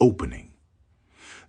Opening.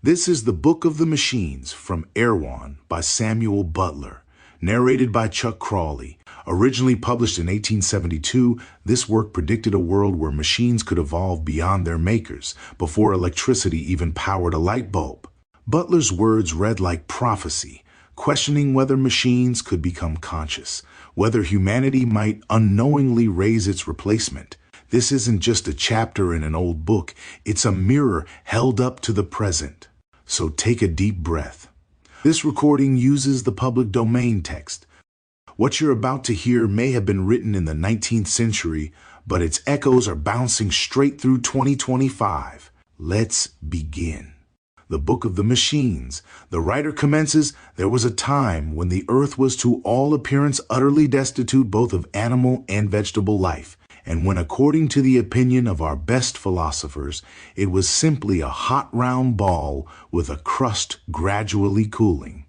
This is the Book of the Machines from Erewhon by Samuel Butler, narrated by Chuck Crawley. Originally published in 1872, this work predicted a world where machines could evolve beyond their makers, before electricity even powered a light bulb. Butler's words read like prophecy, questioning whether machines could become conscious, whether humanity might unknowingly raise its replacement. This isn't just a chapter in an old book, it's a mirror held up to the present. So take a deep breath. This recording uses the public domain text. What you're about to hear may have been written in the 19th century, but its echoes are bouncing straight through 2025. Let's begin. The Book of the Machines. The writer commences, there was a time when the earth was to all appearance utterly destitute both of animal and vegetable life, and when, according to the opinion of our best philosophers, it was simply a hot round ball with a crust gradually cooling.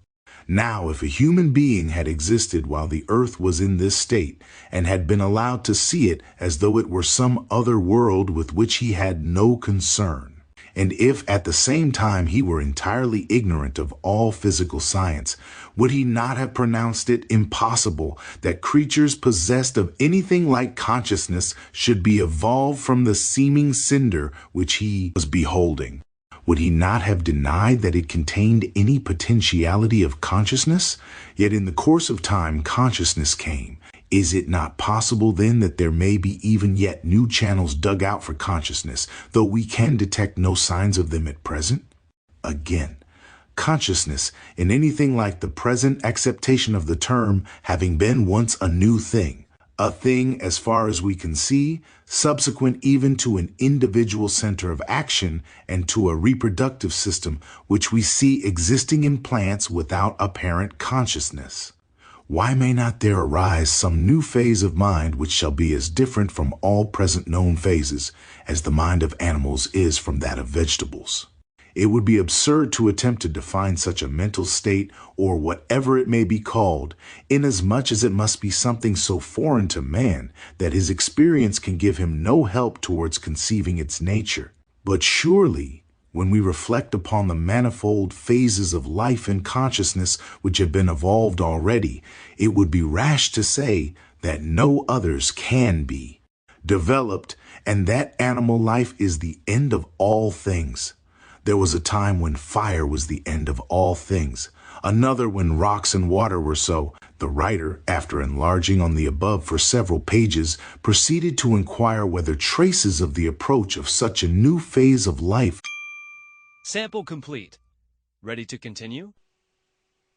Now, if a human being had existed while the earth was in this state, and had been allowed to see it as though it were some other world with which he had no concern, and if at the same time he were entirely ignorant of all physical science, would he not have pronounced it impossible that creatures possessed of anything like consciousness should be evolved from the seeming cinder which he was beholding? Would he not have denied that it contained any potentiality of consciousness? Yet in the course of time, consciousness came. Is it not possible then that there may be even yet new channels dug out for consciousness, though we can detect no signs of them at present? Again, consciousness, in anything like the present acceptation of the term, having been once a new thing, a thing as far as we can see, subsequent even to an individual center of action and to a reproductive system which we see existing in plants without apparent consciousness. Why may not there arise some new phase of mind which shall be as different from all present known phases as the mind of animals is from that of vegetables? It would be absurd to attempt to define such a mental state, or whatever it may be called, inasmuch as it must be something so foreign to man that his experience can give him no help towards conceiving its nature. But surely, when we reflect upon the manifold phases of life and consciousness which have been evolved already, it would be rash to say that no others can be developed, and that animal life is the end of all things. There was a time when fire was the end of all things, another when rocks and water were so. The writer, after enlarging on the above for several pages, proceeded to inquire whether traces of the approach of such a new phase of life. Sample complete. Ready to continue?